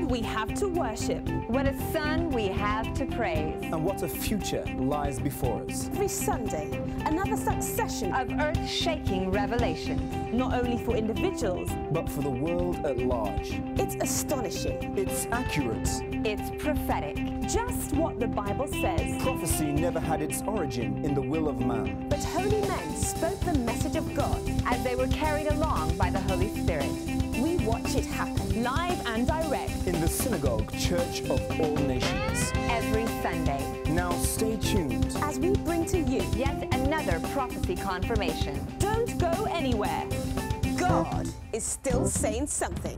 we have to worship. What a son we have to praise. And what a future lies before us. Every Sunday, another succession of earth-shaking revelations. Not only for individuals, but for the world at large. It's astonishing. It's accurate. It's prophetic. Just what the Bible says. Prophecy never had its origin in the will of man. But holy men spoke the message of God as they were carried along by the Holy Spirit. We watch it happen, live and direct, in the Synagogue Church of All Nations. Every Sunday. Now stay tuned as we bring to you yet another prophecy confirmation. Don't go anywhere. God is still saying something.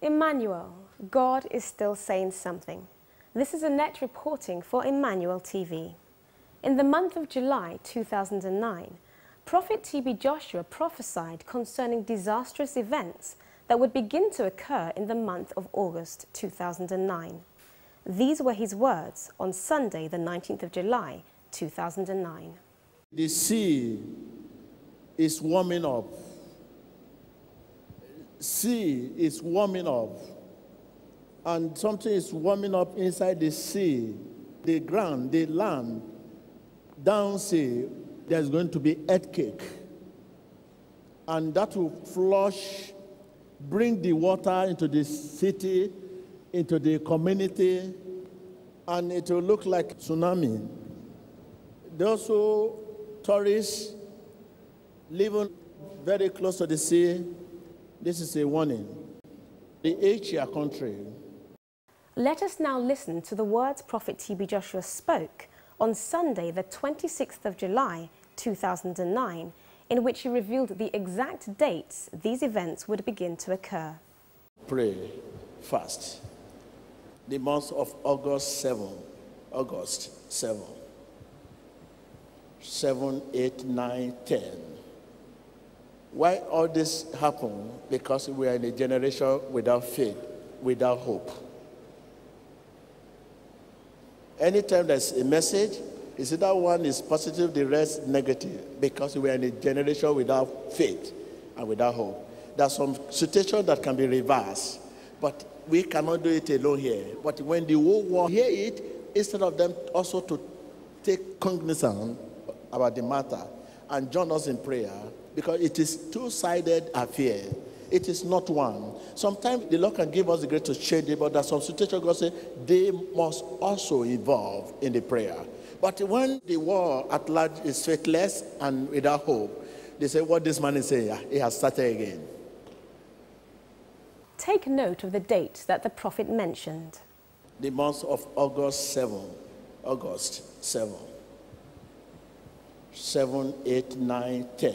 Emmanuel, God is still saying something. This is Annette reporting for Emmanuel TV. In the month of July 2009, Prophet T.B. Joshua prophesied concerning disastrous events that would begin to occur in the month of August 2009. These were his words on Sunday, the 19th of July 2009. The sea is warming up. Sea is warming up. And something is warming up inside the sea, the ground, the land, down sea. There's going to be earthquake. And that will flush, bring the water into the city, into the community, and it will look like tsunami. Those who tourists living very close to the sea, this is a warning. The Asia country. Let us now listen to the words Prophet T.B. Joshua spoke on Sunday, the 26th of July, 2009, in which he revealed the exact dates these events would begin to occur. Pray fast. The month of August 7. 7, 8, 9, 10. Why all this happen? Because we are in a generation without faith, without hope. Anytime there's a message, is that one is positive, the rest negative, because we are in a generation without faith and without hope. There's some situation that can be reversed, but we cannot do it alone here. But when the whole world hear it, instead of them also to take cognizance about the matter and join us in prayer, because it is two-sided affair. It is not one. Sometimes the Lord can give us the grace to change it, but there's some situation God says they must also evolve in the prayer. But when the world at large is faithless and without hope, they say, what this man is saying, he has started again. Take note of the dates that the prophet mentioned. The month of August 7. 7, 8, 9, 10.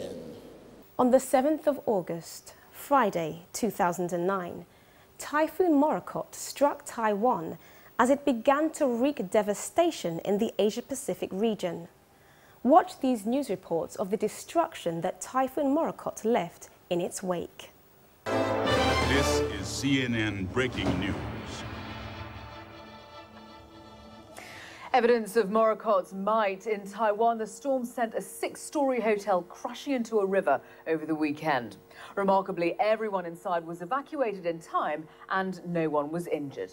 On the 7th of August, Friday, 2009, Typhoon Morakot struck Taiwan as it began to wreak devastation in the Asia-Pacific region. Watch these news reports of the destruction that Typhoon Morakot left in its wake. This is CNN Breaking News. Evidence of Morakot's might in Taiwan. The storm sent a 6-story hotel crashing into a river over the weekend. Remarkably, everyone inside was evacuated in time and no one was injured.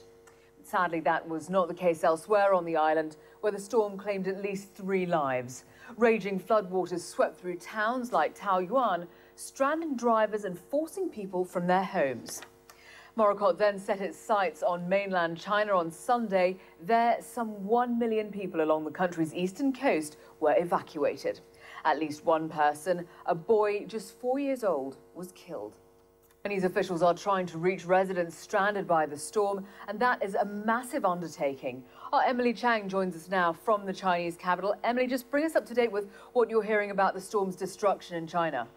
Sadly, that was not the case elsewhere on the island, where the storm claimed at least 3 lives. Raging floodwaters swept through towns like Taoyuan, stranding drivers and forcing people from their homes. Morakot then set its sights on mainland China on Sunday. There, some 1 million people along the country's eastern coast were evacuated. At least one person, a boy just 4 years old, was killed. Chinese officials are trying to reach residents stranded by the storm, and that is a massive undertaking. Our Emily Chang joins us now from the Chinese capital. Emily, just bring us up to date with what you're hearing about the storm's destruction in China.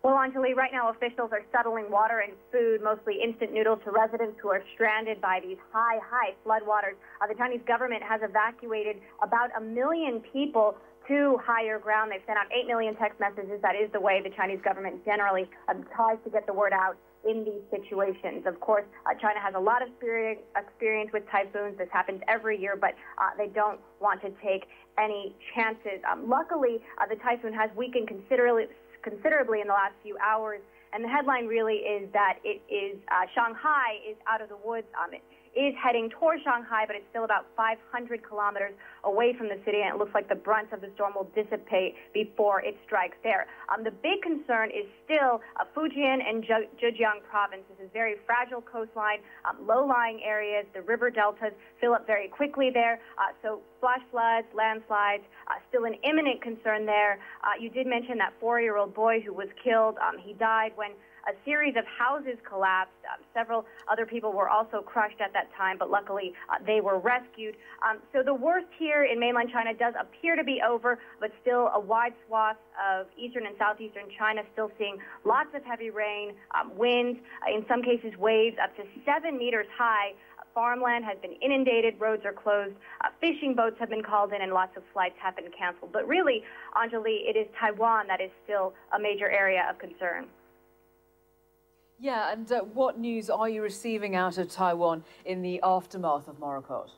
Well, Anjali, right now officials are shuttling water and food, mostly instant noodles, to residents who are stranded by these high floodwaters. The Chinese government has evacuated about 1 million people to higher ground. They've sent out 8 million text messages. That is the way the Chinese government generally tries to get the word out in these situations. Of course, China has a lot of experience with typhoons. This happens every year, but they don't want to take any chances. Luckily, the typhoon has weakened considerably in the last few hours, And the headline really is that it is Shanghai is out of the woods. It is heading toward Shanghai, but it's still about 500 kilometers away from the city, and it looks like the brunt of the storm will dissipate before it strikes there. The big concern is still Fujian and Zhejiang province. This is very fragile coastline, low-lying areas. The river deltas fill up very quickly there, so flash floods, landslides, still an imminent concern there. You did mention that 4-year-old boy who was killed. He died when a series of houses collapsed. Several other people were also crushed at that time, but luckily they were rescued. So the worst here in mainland China does appear to be over, but still a wide swath of eastern and southeastern China still seeing lots of heavy rain, winds, in some cases waves up to 7 meters high. Farmland has been inundated, roads are closed, fishing boats have been called in, and lots of flights have been canceled. But really, Anjali, it is Taiwan that is still a major area of concern. Yeah, and what news are you receiving out of Taiwan in the aftermath of Morakot?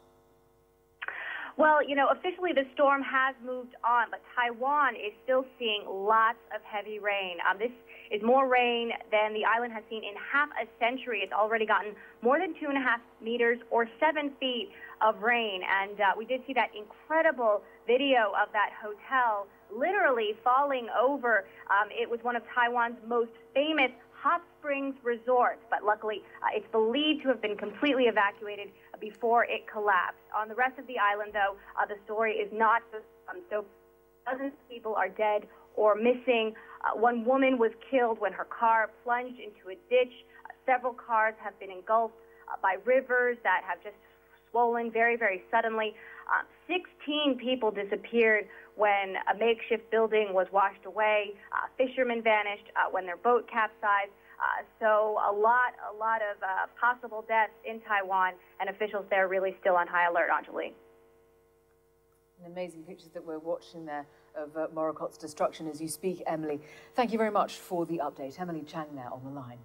Well, you know, officially the storm has moved on, but Taiwan is still seeing lots of heavy rain. This is more rain than the island has seen in half a century. It's already gotten more than 2.5 meters or 7 feet of rain. And we did see that incredible video of that hotel literally falling over. It was one of Taiwan's most famous hot springs resorts, but luckily it's believed to have been completely evacuated before it collapsed. On the rest of the island, though, the story is not so dozens of people are dead or missing. One woman was killed when her car plunged into a ditch. Several cars have been engulfed by rivers that have just swollen very, very suddenly. 16 people disappeared when a makeshift building was washed away. Fishermen vanished when their boat capsized. So a lot of possible deaths in Taiwan, and officials there really still on high alert, Anjali. And amazing pictures that we're watching there of Morakot's destruction as you speak, Emily. Thank you very much for the update. Emily Chang there on the line.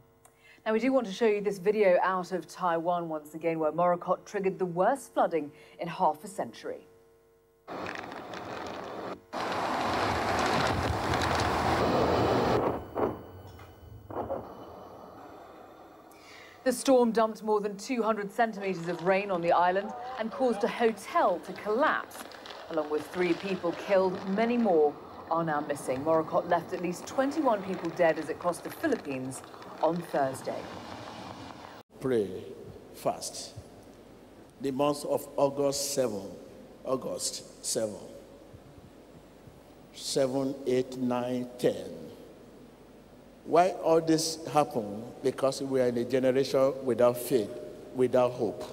Now, we do want to show you this video out of Taiwan once again, where Morakot triggered the worst flooding in half a century. The storm dumped more than 200 centimeters of rain on the island and caused a hotel to collapse. Along with 3 people killed, many more are now missing. Morakot left at least 21 people dead as it crossed the Philippines on Thursday. Pray fast. The month of August 7, 8, 9, 10. Why all this happened? Because we are in a generation without faith, without hope.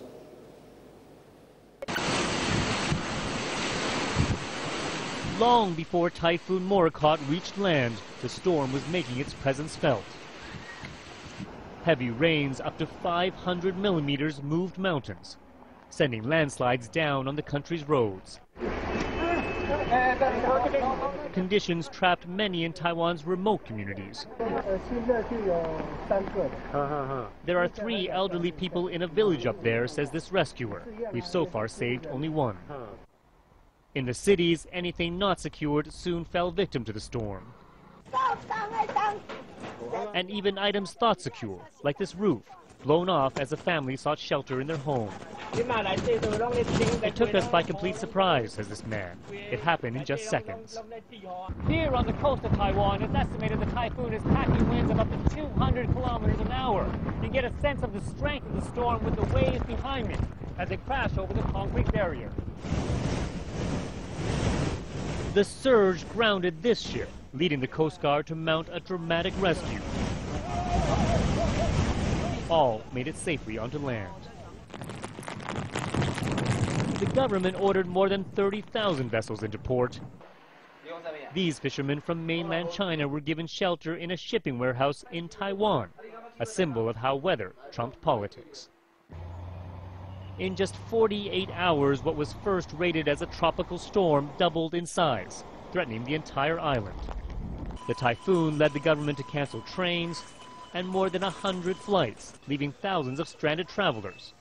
Long before Typhoon Morakot reached land, the storm was making its presence felt. Heavy rains up to 500 millimeters moved mountains, sending landslides down on the country's roads. Conditions trapped many in Taiwan's remote communities. There are 3 elderly people in a village up there, says this rescuer. We've so far saved only 1. In the cities, anything not secured soon fell victim to the storm. And even items thought secure, like this roof, blown off as a family sought shelter in their home. It took us by complete surprise, says this man. It happened in just seconds. Here on the coast of Taiwan, it's estimated the typhoon is packing winds of up to 200 kilometers an hour. You can get a sense of the strength of the storm with the waves behind me as they crash over the concrete barrier. The surge grounded this ship, leading the Coast Guard to mount a dramatic rescue. All made it safely onto land. The government ordered more than 30,000 vessels into port. These fishermen from mainland China were given shelter in a shipping warehouse in Taiwan, a symbol of how weather trumped politics. In just 48 hours, what was first rated as a tropical storm doubled in size, threatening the entire island. The typhoon led the government to cancel trains and more than 100 flights, leaving thousands of stranded travelers.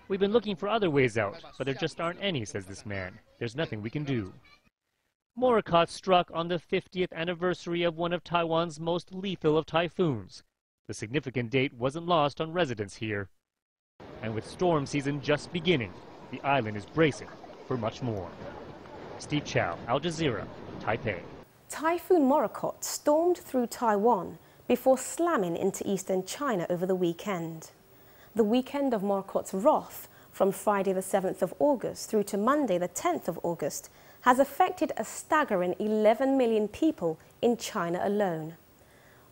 We've been looking for other ways out, but there just aren't any, says this man. There's nothing we can do. Morakot struck on the 50th anniversary of one of Taiwan's most lethal of typhoons. The significant date wasn't lost on residents here. And with storm season just beginning, the island is bracing for much more. Steve Chow, Al Jazeera, Taipei. Typhoon Morakot stormed through Taiwan before slamming into eastern China over the weekend. The weekend of Morakot's wrath, from Friday the 7th of August through to Monday the 10th of August, has affected a staggering 11 million people in China alone.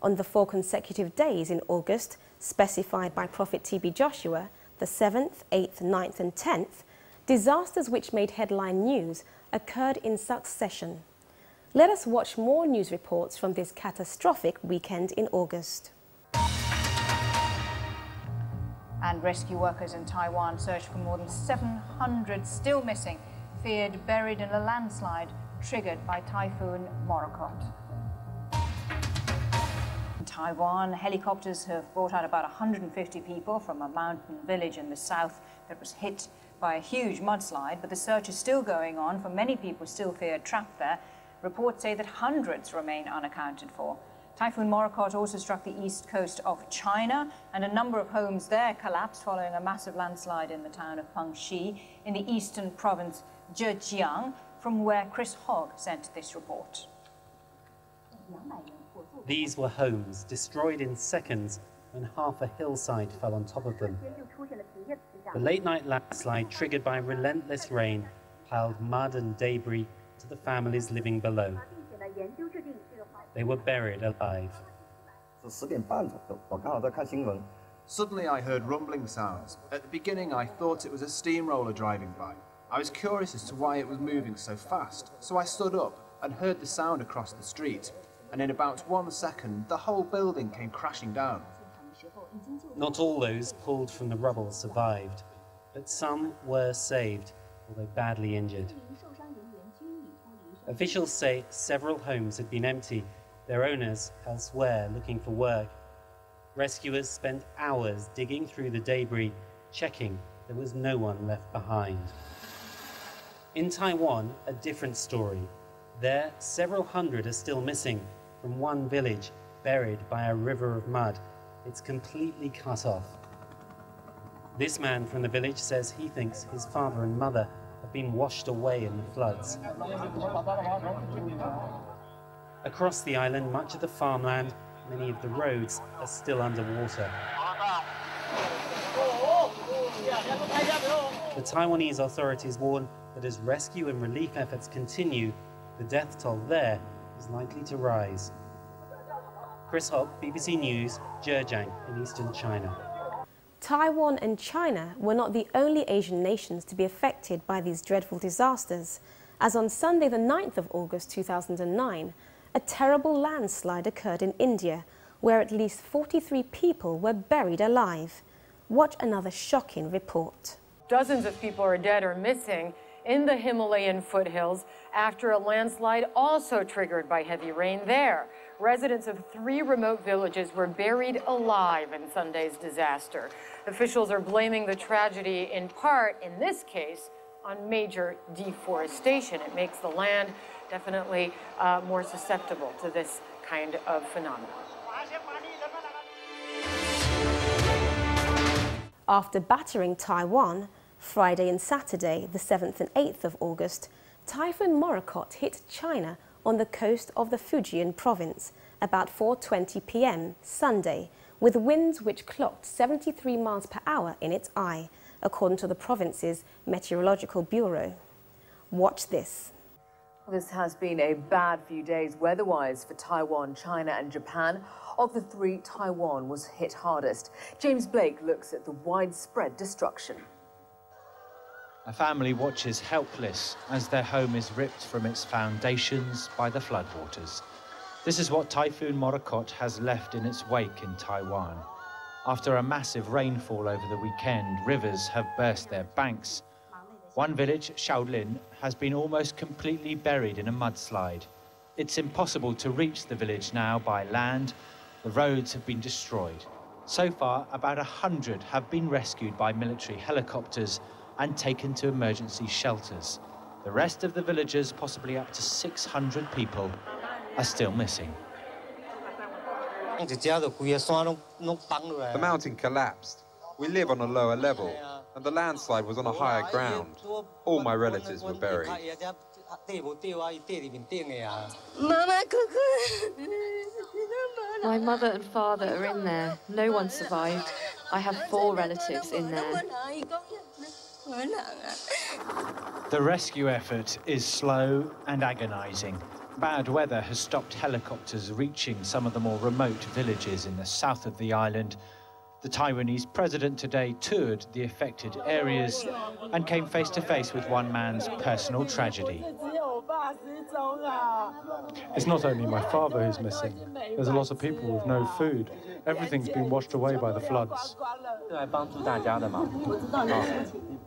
On the 4 consecutive days in August, specified by Prophet TB Joshua, the 7th, 8th, 9th and 10th, disasters which made headline news occurred in succession. Let us watch more news reports from this catastrophic weekend in August. And rescue workers in Taiwan search for more than 700 still missing, feared buried in a landslide triggered by Typhoon Morakot. In Taiwan, helicopters have brought out about 150 people from a mountain village in the south that was hit by a huge mudslide, but the search is still going on for many people still feared trapped there. Reports say that hundreds remain unaccounted for. Typhoon Morakot also struck the east coast of China, and a number of homes there collapsed following a massive landslide in the town of Pengxi in the eastern province Zhejiang, from where Chris Hogg sent this report. These were homes destroyed in seconds when half a hillside fell on top of them. The late-night landslide triggered by relentless rain piled mud and debris to the families living below. They were buried alive. Suddenly I heard rumbling sounds. At the beginning I thought it was a steamroller driving by. I was curious as to why it was moving so fast, so I stood up and heard the sound across the street. And in about 1 second, the whole building came crashing down. Not all those pulled from the rubble survived, but some were saved, although badly injured. Officials say several homes had been empty, their owners elsewhere looking for work. Rescuers spent hours digging through the debris, checking there was no one left behind. In Taiwan, a different story. There, several hundred are still missing from one village buried by a river of mud. It's completely cut off. This man from the village says he thinks his father and mother have been washed away in the floods. Across the island, much of the farmland, many of the roads are still underwater. The Taiwanese authorities warn that as rescue and relief efforts continue, the death toll there is likely to rise. Chris Hogg, BBC News, Zhejiang in eastern China. Taiwan and China were not the only Asian nations to be affected by these dreadful disasters, as on Sunday the 9th of August 2009, a terrible landslide occurred in India, where at least 43 people were buried alive. Watch another shocking report. Dozens of people are dead or missing in the Himalayan foothills after a landslide also triggered by heavy rain there. Residents of 3 remote villages were buried alive in Sunday's disaster. Officials are blaming the tragedy in part, in this case, on major deforestation. It makes the land definitely more susceptible to this kind of phenomenon. After battering Taiwan, Friday and Saturday, the 7th and 8th of August, Typhoon Morakot hit China on the coast of the Fujian province about 4:20 p.m. Sunday, with winds which clocked 73 miles per hour in its eye, according to the province's Meteorological Bureau. Watch this. This has been a bad few days weather-wise for Taiwan, China and Japan. Of the 3, Taiwan was hit hardest. James Blake looks at the widespread destruction. A family watches helpless as their home is ripped from its foundations by the floodwaters. This is what Typhoon Morakot has left in its wake in Taiwan. After a massive rainfall over the weekend, rivers have burst their banks. One village, Shaolin, has been almost completely buried in a mudslide. It's impossible to reach the village now by land. The roads have been destroyed. So far, about 100 have been rescued by military helicopters and taken to emergency shelters. The rest of the villagers, possibly up to 600 people, are still missing. The mountain collapsed. We live on a lower level, and the landslide was on a higher ground. All my relatives were buried. My mother and father are in there. No one survived. I have 4 relatives in there. The rescue effort is slow and agonizing. Bad weather has stopped helicopters reaching some of the more remote villages in the south of the island. The Taiwanese president today toured the affected areas and came face to face with one man's personal tragedy. It's not only my father who's missing. There's a lot of people with no food. Everything's been washed away by the floods.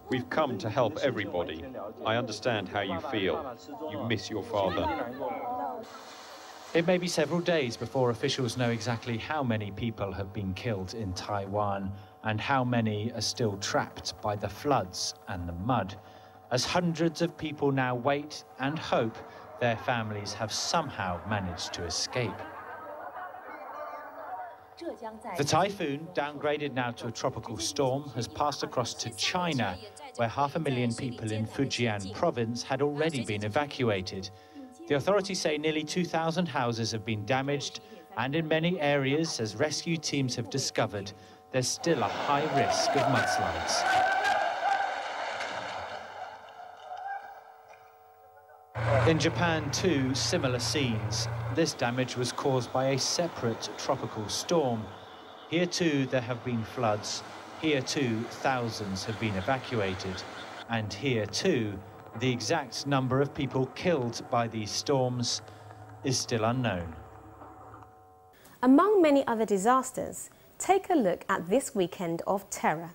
We've come to help everybody. I understand how you feel. You miss your father. It may be several days before officials know exactly how many people have been killed in Taiwan and how many are still trapped by the floods and the mud, as hundreds of people now wait and hope their families have somehow managed to escape. The typhoon, downgraded now to a tropical storm, has passed across to China, where 500,000 people in Fujian province had already been evacuated. The authorities say nearly 2,000 houses have been damaged, and in many areas, as rescue teams have discovered, there's still a high risk of mudslides. In Japan, too, similar scenes. This damage was caused by a separate tropical storm. Here, too, there have been floods. Here, too, thousands have been evacuated. And here, too, the exact number of people killed by these storms is still unknown. Among many other disasters, take a look at this weekend of terror.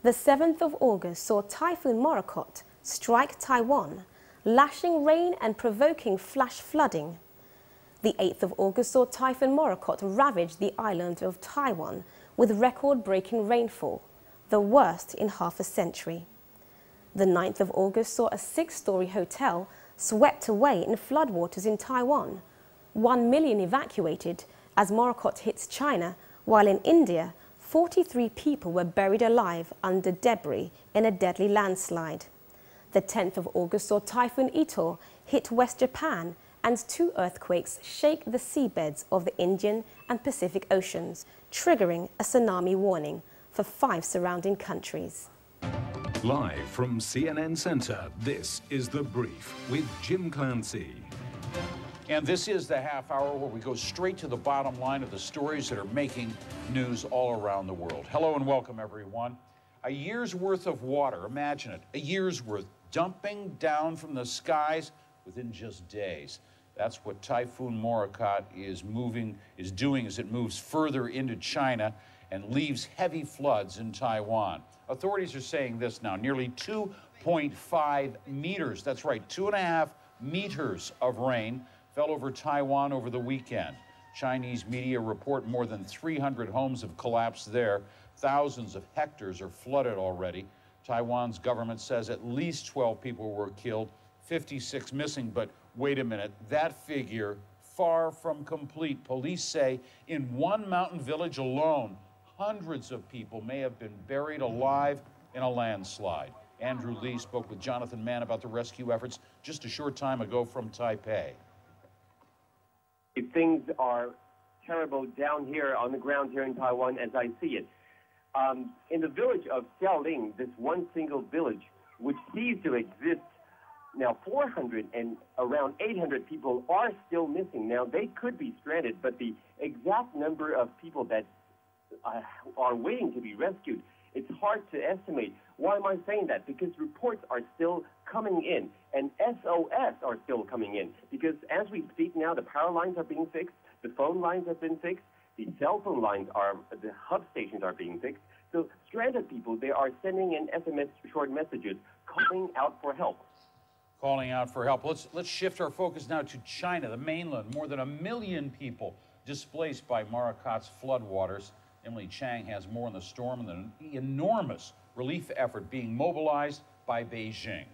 The 7th of August saw Typhoon Morakot strike Taiwan, lashing rain and provoking flash flooding. The 8th of August saw Typhoon Morakot ravage the island of Taiwan with record-breaking rainfall, the worst in half a century. The 9th of August saw a 6-story hotel swept away in floodwaters in Taiwan. 1 million evacuated as Morakot hits China, while in India, 43 people were buried alive under debris in a deadly landslide. The 10th of August saw Typhoon Ito hit West Japan and 2 earthquakes shake the seabeds of the Indian and Pacific Oceans, triggering a tsunami warning for 5 surrounding countries. Live from CNN Center, this is The Brief with Jim Clancy. And this is the half hour where we go straight to the bottom line of the stories that are making news all around the world. Hello and welcome, everyone. A year's worth of water, imagine it, a year's worth dumping down from the skies within just days. That's what Typhoon Morakot is doing as it moves further into China and leaves heavy floods in Taiwan. Authorities are saying this now, nearly 2.5 meters, that's right, 2.5 meters of rain fell over Taiwan over the weekend. Chinese media report more than 300 homes have collapsed there. Thousands of hectares are flooded already. Taiwan's government says at least 12 people were killed, 56 missing, but wait a minute, that figure far from complete. Police say in one mountain village alone, hundreds of people may have been buried alive in a landslide. Andrew Lee spoke with Jonathan Mann about the rescue efforts just a short time ago from Taipei. Things are terrible down here on the ground here in Taiwan as I see it. In the village of Xiaoling, this one single village, which ceased to exist, now 400 and around 800 people are still missing. Now, they could be stranded, but the exact number of people that are waiting to be rescued, it's hard to estimate. Why am I saying that? Because reports are still coming in, and SOS are still coming in. Because as we speak now, the power lines are being fixed, the phone lines have been fixed, the cell phone lines the hub stations are being fixed. So stranded people, they are sending in SMS short messages, calling out for help. Calling out for help. Let's shift our focus now to China, the mainland. More than 1 million people displaced by Morakot's floodwaters. Emily Chang has more on the storm and the enormous relief effort being mobilized by Beijing.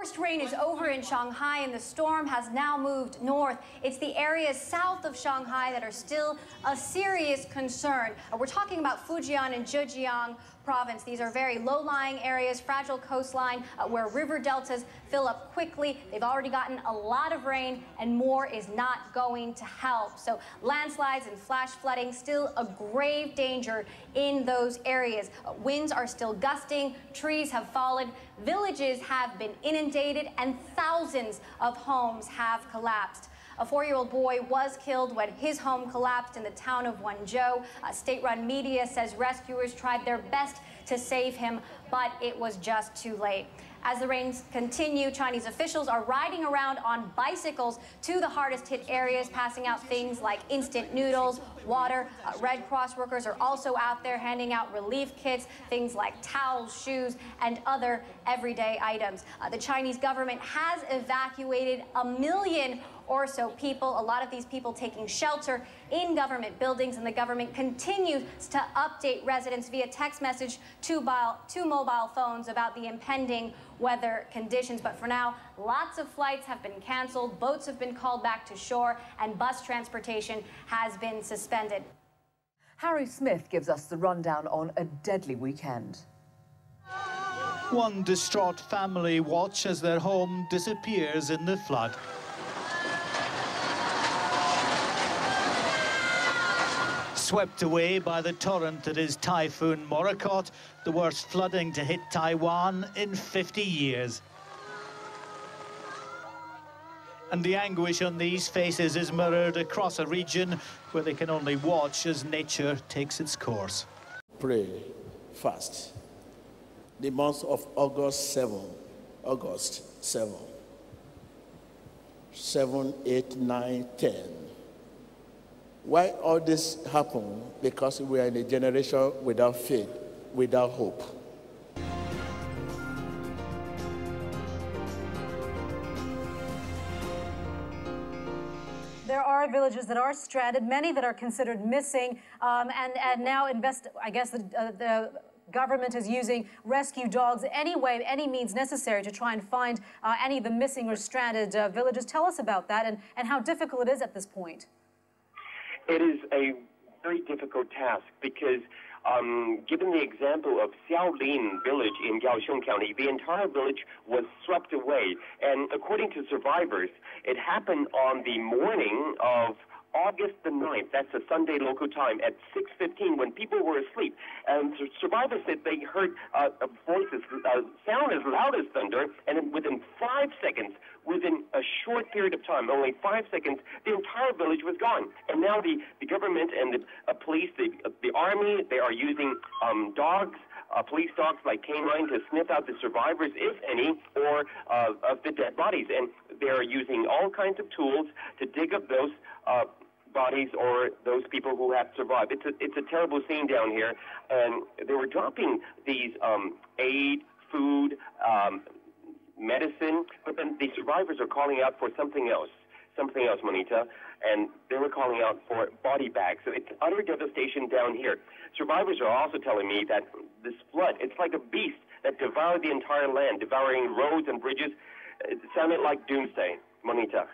Worst rain is over in Shanghai, and the storm has now moved north. It's the areas south of Shanghai that are still a serious concern. We're talking about Fujian and Zhejiang province. These are very low-lying areas, fragile coastline, where river deltas fill up quickly. They've already gotten a lot of rain, and more is not going to help. So landslides and flash flooding still a grave danger in those areas. Winds are still gusting, trees have fallen, villages have been inundated, and thousands of homes have collapsed. A 4-year-old boy was killed when his home collapsed in the town of Wenzhou. State-run media says rescuers tried their best to save him, but it was just too late. As the rains continue, Chinese officials are riding around on bicycles to the hardest hit areas, passing out things like instant noodles, water. Red Cross workers are also out there handing out relief kits, things like towels, shoes, and other everyday items. The Chinese government has evacuated 1 million or so people, a lot of these people taking shelter in government buildings, and the government continues to update residents via text message to mobile phones about the impending weather conditions. But for now, lots of flights have been canceled, boats have been called back to shore, and bus transportation has been suspended. Harry Smith gives us the rundown on a deadly weekend. One distraught family watch as their home disappears in the flood. Swept away by the torrent that is Typhoon Morakot, the worst flooding to hit Taiwan in 50 years. And the anguish on these faces is mirrored across a region where they can only watch as nature takes its course. Pray, fast. The month of August 7, 7, 8, 9, 10. Why all this happened? Because we are in a generation without faith, without hope. There are villages that are stranded, many that are considered missing, and now I guess the government is using rescue dogs any means necessary to try and find any of the missing or stranded villages. Tell us about that and how difficult it is at this point. It is a very difficult task because given the example of Xiaolin village in Kaohsiung County, the entire village was swept away. And according to survivors, it happened on the morning of August the 9th, that's a Sunday local time, at 6:15 when people were asleep. And survivors said they heard voices sound as loud as thunder, and within 5 seconds, within a short period of time, only 5 seconds, the entire village was gone. And now the government and the police, the army, they are using dogs, police dogs like canine to sniff out the survivors, if any, or of the dead bodies. And they're using all kinds of tools to dig up those bodies or those people who have survived. It's a terrible scene down here. And they were dropping these aid, food, medicine, but then the survivors are calling out for something else, Monita, and they were calling out for body bags. So it's utter devastation down here. Survivors are also telling me that this flood, it's like a beast that devoured the entire land, devouring roads and bridges. It sounded like doomsday, Monita.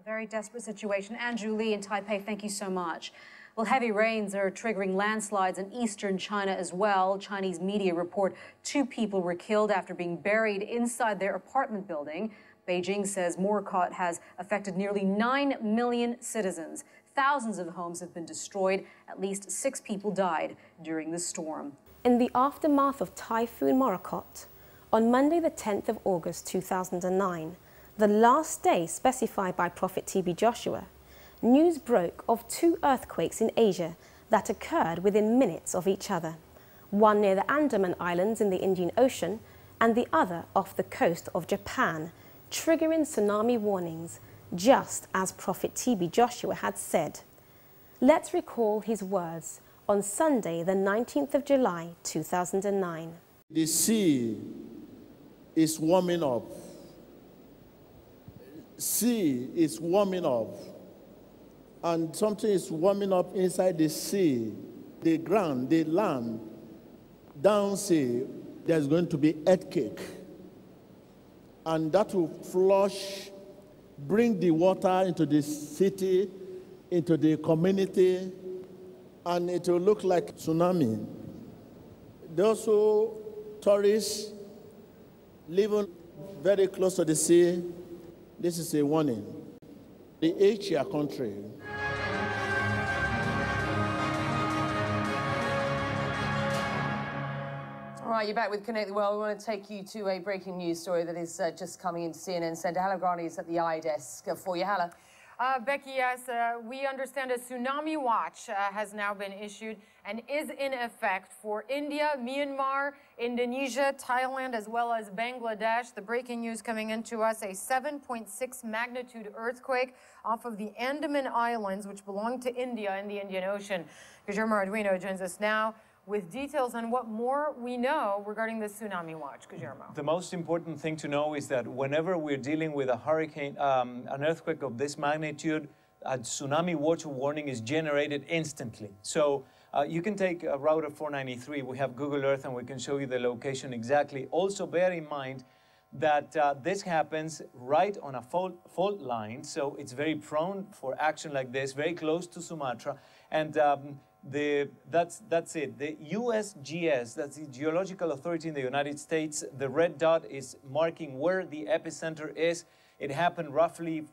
A very desperate situation. Andrew Lee in Taipei, thank you so much. Well, heavy rains are triggering landslides in eastern China as well. Chinese media report 2 people were killed after being buried inside their apartment building. Beijing says Morakot has affected nearly 9 million citizens. Thousands of homes have been destroyed. At least 6 people died during the storm. In the aftermath of Typhoon Morakot, on Monday the 10th of August 2009, the last day specified by Prophet TB Joshua, news broke of 2 earthquakes in Asia that occurred within minutes of each other, one near the Andaman Islands in the Indian Ocean and the other off the coast of Japan, triggering tsunami warnings, just as Prophet TB Joshua had said. Let's recall his words on Sunday, the 19th of July, 2009. The sea is warming up. Sea is warming up. And something is warming up inside the sea, the ground, the land. Down sea, there's going to be earthquake. and that will flush, bring the water into the city, into the community, and it will look like tsunami. Those who tourists living very close to the sea, this is a warning. The Asia country. All right, you're back with Connect the World. We want to take you to a breaking news story that is just coming into CNN Center. Hala Grani is at the eye desk for you. Hala. Becky, yes, we understand a tsunami watch has now been issued and is in effect for India, Myanmar, Indonesia, Thailand, as well as Bangladesh. The breaking news coming into us, a 7.6 magnitude earthquake off of the Andaman Islands, which belong to India in the Indian Ocean. Guillermo Arduino joins us now with details on what more we know regarding the tsunami watch. Guillermo. The most important thing to know is that whenever we're dealing with a hurricane, an earthquake of this magnitude, a tsunami watch warning is generated instantly. So you can take a router 493. We have Google Earth and we can show you the location exactly. Also bear in mind that this happens right on a fault line, so it's very prone for action like this, very close to Sumatra. And that's it. The USGS, that's the Geological Authority in the United States, the red dot is marking where the epicenter is. It happened roughly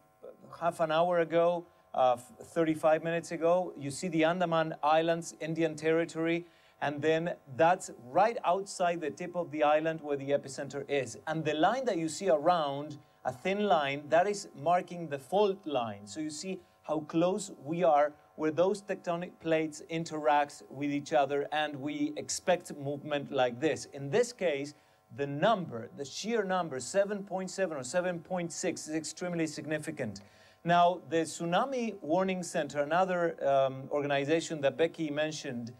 half an hour ago, 35 minutes ago. You see the Andaman Islands, Indian territory, and then that's right outside the tip of the island where the epicenter is. And the line that you see around, a thin line, that is marking the fault line. So you see how close we are where those tectonic plates interact with each other, and we expect movement like this. In this case, the number, the sheer number, 7.7 or 7.6 is extremely significant. Now, the Tsunami Warning Center, another organization that Becky mentioned,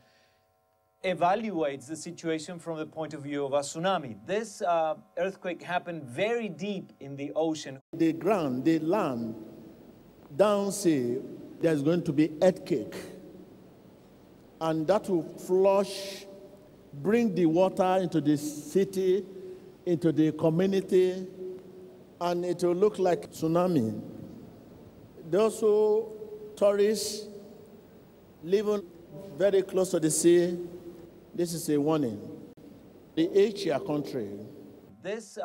evaluates the situation from the point of view of a tsunami. This earthquake happened very deep in the ocean. The ground, the land, down sea, there's going to be earthquake, and that will flush, bring the water into the city, into the community, and it will look like tsunami. Those who tourists living very close to the sea, this is a warning. The Asia country. This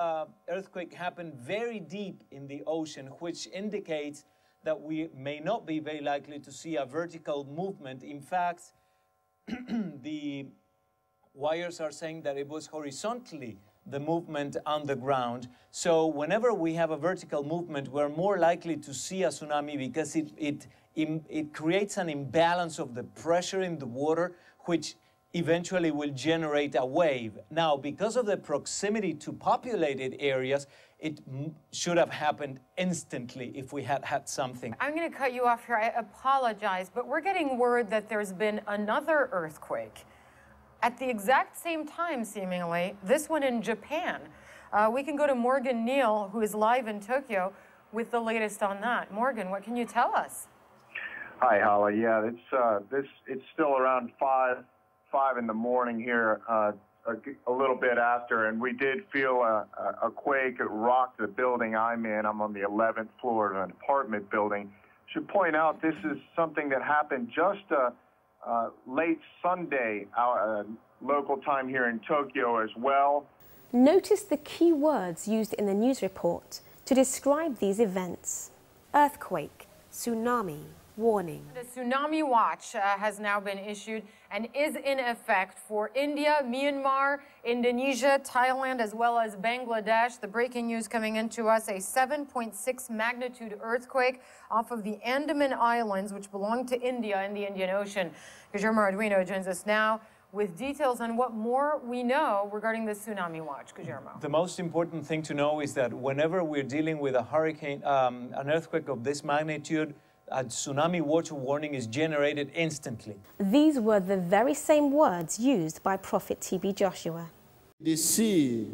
earthquake happened very deep in the ocean, which indicates that we may not be very likely to see a vertical movement. In fact, the wires are saying that it was horizontally the movement on the ground. So whenever we have a vertical movement, we're more likely to see a tsunami because it creates an imbalance of the pressure in the water, which eventually will generate a wave. Now, because of the proximity to populated areas, it should have happened instantly if we had had something. I'm going to cut you off here. I apologize, but we're getting word that there's been another earthquake at the exact same time, seemingly, this one in Japan. We can go to Morgan Neal, who is live in Tokyo, with the latest on that. Morgan, what can you tell us? Hi, Hala. Yeah, it's still around 5 in the morning here, a little bit after, and we did feel a quake. It rocked the building I'm in. I'm on the 11th floor of an apartment building. Should point out this is something that happened just late Sunday, local time here in Tokyo as well. Notice the key words used in the news report to describe these events: earthquake, tsunami, warning. The tsunami watch has now been issued and is in effect for India, Myanmar, Indonesia, Thailand, as well as Bangladesh. The breaking news coming into us, a 7.6 magnitude earthquake off of the Andaman Islands, which belong to India in the Indian Ocean. Guillermo Arduino joins us now with details on what more we know regarding the tsunami watch. Guillermo. The most important thing to know is that whenever we're dealing with a hurricane, an earthquake of this magnitude, a tsunami watch warning is generated instantly. These were the very same words used by Prophet TB Joshua. The sea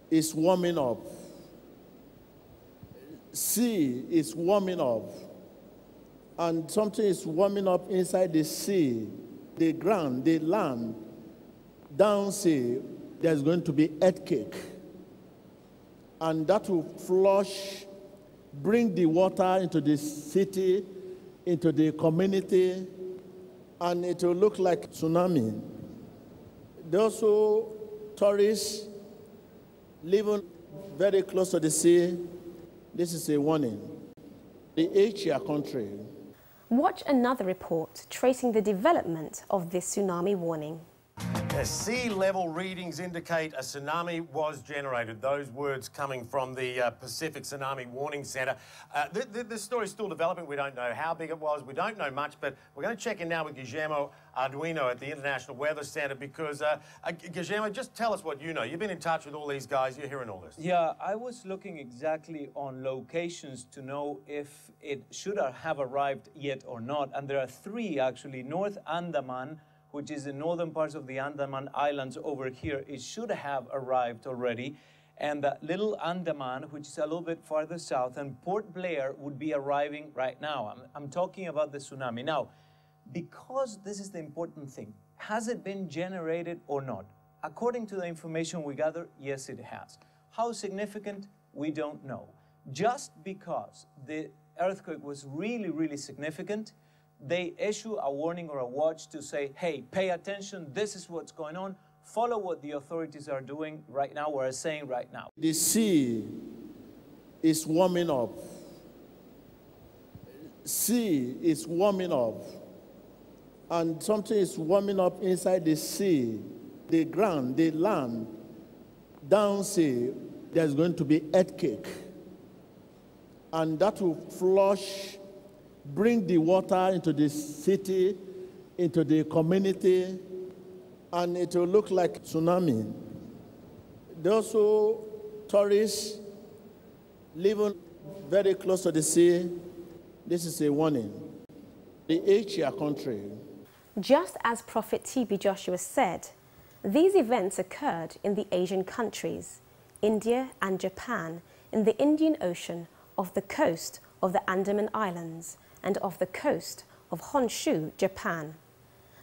is warming up. Sea is warming up. And something is warming up inside the sea. The ground, the land, down sea, there's going to be earthquake. and that will flush, bring the water into the city, into the community, and it will look like tsunami. Those who tourists living very close to the sea, this is a warning. The Asia country. Watch another report tracing the development of this tsunami warning. As sea level readings indicate a tsunami was generated. Those words coming from the Pacific Tsunami Warning Centre. This story is still developing. We don't know how big it was. We don't know much, but we're going to check in now with Guillermo Arduino at the International Weather Centre because, Guillermo, just tell us what you know. You've been in touch with all these guys. You're hearing all this. Yeah, I was looking exactly on locations to know if it should have arrived yet or not. And there are three, actually. North Andaman, which is the northern parts of the Andaman Islands over here, it should have arrived already. And Little Andaman, which is a little bit farther south, and Port Blair would be arriving right now. I'm talking about the tsunami. Now, because this is the important thing, has it been generated or not? According to the information we gather, yes, it has. How significant? We don't know. Just because the earthquake was really, really significant, they issue a warning or a watch to say, hey, pay attention, this is what's going on, follow what the authorities are doing right now or are saying right now. The sea is warming up. Sea is warming up. And something is warming up inside the sea, the ground, the land. Down sea, there's going to be earthquake. And that will flush, bring the water into the city, into the community, and it will look like tsunami. Those who tourists living very close to the sea, this is a warning. The Asia country. Just as Prophet TB Joshua said, these events occurred in the Asian countries, India and Japan, in the Indian Ocean, off the coast of the Andaman Islands, and off the coast of Honshu, Japan.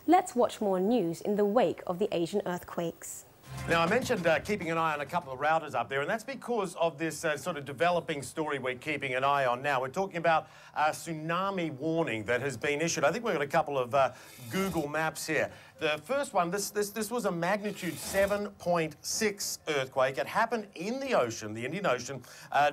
Let's watch more news in the wake of the Asian earthquakes. Now, I mentioned keeping an eye on a couple of routers up there, and that's because of this sort of developing story we're keeping an eye on now. We're talking about a tsunami warning that has been issued. I think we've got a couple of Google Maps here. The first one, this was a magnitude 7.6 earthquake. It happened in the ocean, the Indian Ocean,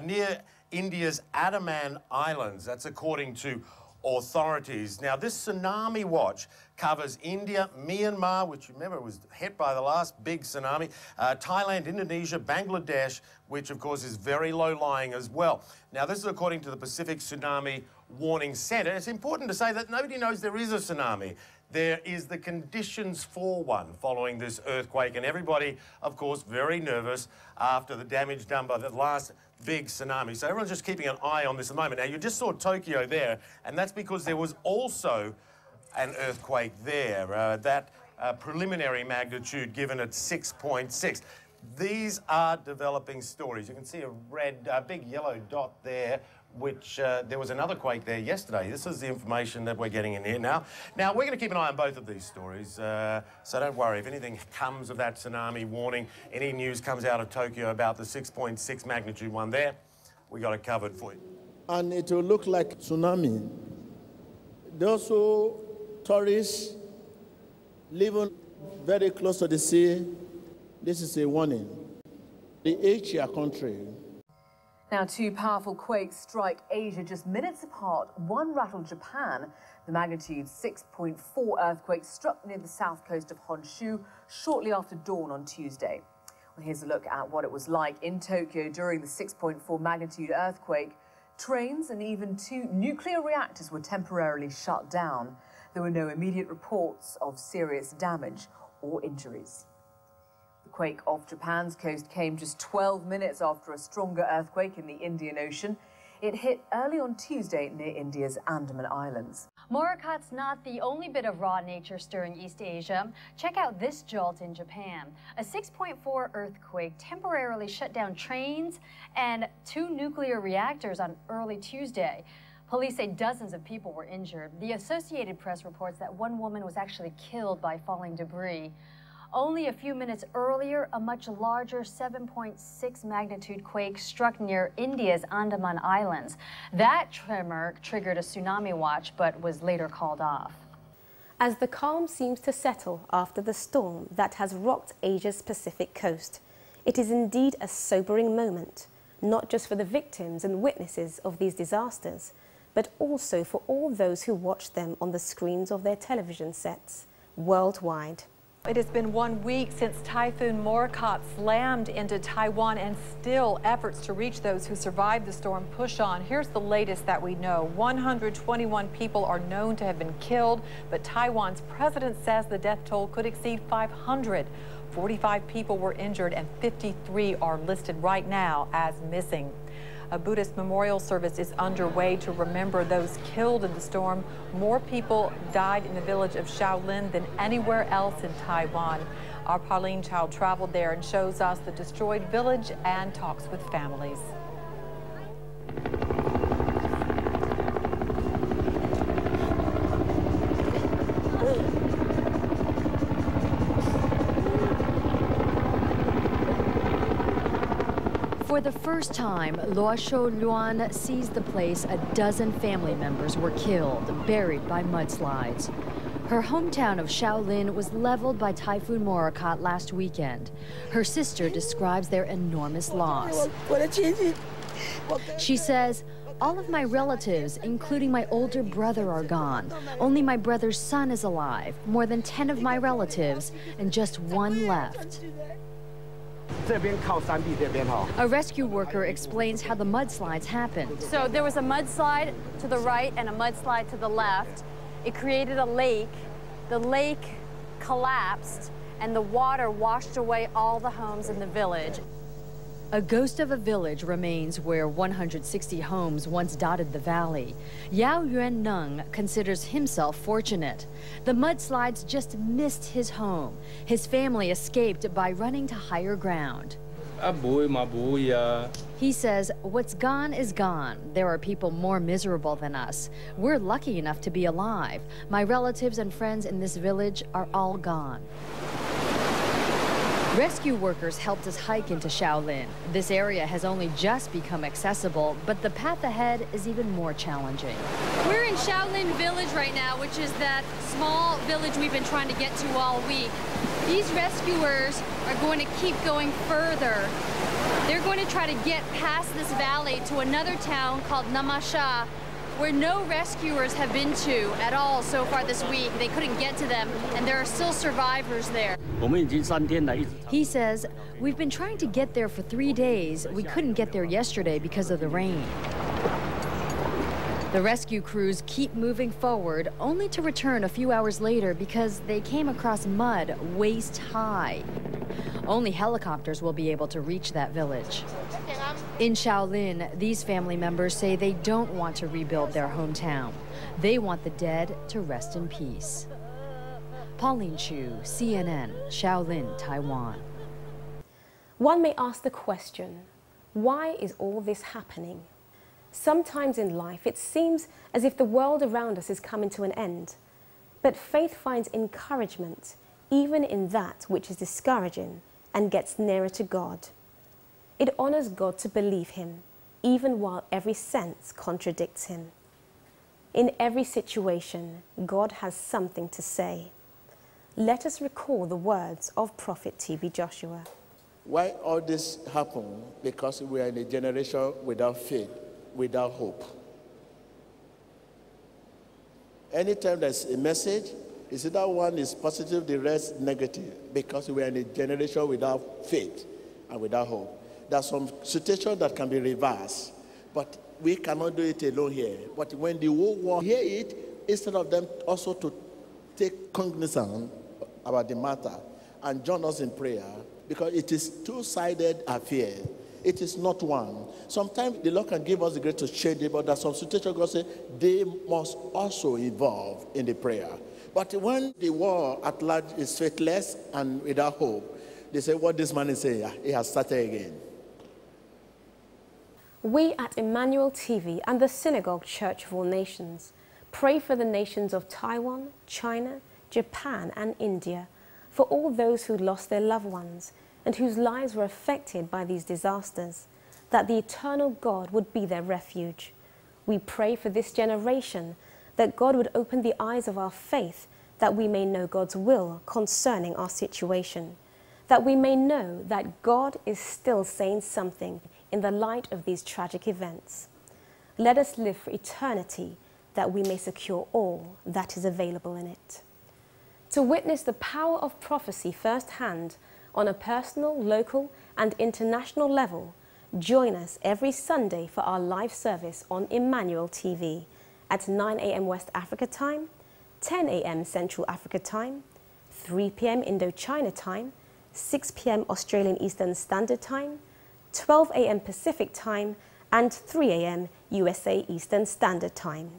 near India's Andaman Islands. That's according to authorities. Now, this tsunami watch covers India, Myanmar, which remember was hit by the last big tsunami, Thailand, Indonesia, Bangladesh, which of course is very low-lying as well. Now, this is according to the Pacific Tsunami Warning Centre. It's important to say that nobody knows there is a tsunami. There is the conditions for one following this earthquake, and everybody, of course, very nervous after the damage done by the last big tsunami. So everyone's just keeping an eye on this at the moment. Now, you just saw Tokyo there, and that's because there was also an earthquake there, that preliminary magnitude given at 6.6. These are developing stories. You can see a red, big yellow dot there, which there was another quake there yesterday. This is the information that we're getting in here now. Now, we're going to keep an eye on both of these stories, so don't worry. If anything comes of that tsunami warning, any news comes out of Tokyo about the 6.6 magnitude one there, we got it covered for you. And it will look like tsunami. Those who tourists living very close to the sea, this is a warning. The Asia country. Now, two powerful quakes strike Asia just minutes apart. One rattled Japan. The magnitude 6.4 earthquake struck near the south coast of Honshu shortly after dawn on Tuesday. Well, here's a look at what it was like in Tokyo during the 6.4 magnitude earthquake. Trains and even 2 nuclear reactors were temporarily shut down. There were no immediate reports of serious damage or injuries. The quake off Japan's coast came just 12 minutes after a stronger earthquake in the Indian Ocean. It hit early on Tuesday near India's Andaman Islands. Morakot's not the only bit of raw nature stirring East Asia. Check out this jolt in Japan. A 6.4 earthquake temporarily shut down trains and 2 nuclear reactors on early Tuesday. Police say dozens of people were injured. The Associated Press reports that one woman was actually killed by falling debris. Only a few minutes earlier, a much larger 7.6 magnitude quake struck near India's Andaman Islands. That tremor triggered a tsunami watch, but was later called off. As the calm seems to settle after the storm that has rocked Asia's Pacific coast, it is indeed a sobering moment, not just for the victims and witnesses of these disasters, but also for all those who watch them on the screens of their television sets worldwide. It has been 1 week since Typhoon Morakot slammed into Taiwan, and still efforts to reach those who survived the storm push on. Here's the latest that we know. 121 people are known to have been killed, but Taiwan's president says the death toll could exceed 500. 45 people were injured and 53 are listed right now as missing. A Buddhist memorial service is underway to remember those killed in the storm. More people died in the village of Shaolin than anywhere else in Taiwan. Our Pauline Child traveled there and shows us the destroyed village and talks with families. For the first time, Luo Shou-Luan sees the place a dozen family members were killed, buried by mudslides. Her hometown of Shaolin was leveled by Typhoon Morakot last weekend. Her sister describes their enormous loss. She says, "All of my relatives, including my older brother, are gone. Only my brother's son is alive, more than 10 of my relatives, and just one left." A rescue worker explains how the mudslides happened. So there was a mudslide to the right and a mudslide to the left. It created a lake. The lake collapsed and the water washed away all the homes in the village. A ghost of a village remains where 160 homes once dotted the valley. Yao Yuan-neng considers himself fortunate. The mudslides just missed his home. His family escaped by running to higher ground. He says, "What's gone is gone. There are people more miserable than us. We're lucky enough to be alive. My relatives and friends in this village are all gone." Rescue workers helped us hike into Shaolin. This area has only just become accessible, but the path ahead is even more challenging. We're in Shaolin Village right now, which is that small village we've been trying to get to all week. These rescuers are going to keep going further. They're going to try to get past this valley to another town called Namasha, where no rescuers have been to at all so far this week. They couldn't get to them, and there are still survivors there. He says, "We've been trying to get there for 3 days. We couldn't get there yesterday because of the rain." The rescue crews keep moving forward, only to return a few hours later because they came across mud waist high. Only helicopters will be able to reach that village. In Shaolin, these family members say they don't want to rebuild their hometown. They want the dead to rest in peace. Pauline Chu, CNN, Shaolin, Taiwan. One may ask the question, why is all this happening? Sometimes in life, it seems as if the world around us is coming to an end. But faith finds encouragement even in that which is discouraging and gets nearer to God. It honors God to believe Him, even while every sense contradicts Him. In every situation, God has something to say. Let us recall the words of Prophet T.B. Joshua. Why all this happened? Because we are in a generation without faith, without hope. Anytime there's a message, is either one is positive, the rest negative, because we are in a generation without faith and without hope. There's some situation that can be reversed, but we cannot do it alone here. But when the whole world hear it, instead of them also to take cognizance about the matter and join us in prayer, because it is two-sided affair. It is not one. Sometimes the Lord can give us the grace to change it, but there's some situation God says they must also involve in the prayer. But when the world at large is faithless and without hope, they say what this man is saying, he has started again. We at Emmanuel TV and the Synagogue Church of All Nations pray for the nations of Taiwan, China, Japan and India, for all those who lost their loved ones and whose lives were affected by these disasters, that the eternal God would be their refuge. We pray for this generation, that God would open the eyes of our faith, that we may know God's will concerning our situation, that we may know that God is still saying something in the light of these tragic events. Let us live for eternity, that we may secure all that is available in it. To witness the power of prophecy firsthand on a personal, local, and international level, join us every Sunday for our live service on Emmanuel TV at 9 a.m. West Africa time, 10 a.m. Central Africa time, 3 p.m. Indochina time, 6 p.m. Australian Eastern Standard Time, 12 a.m. Pacific time, and 3 a.m. USA Eastern Standard Time.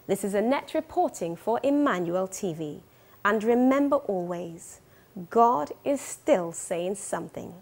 This is Annette reporting for Emmanuel TV. And remember always, God is still saying something.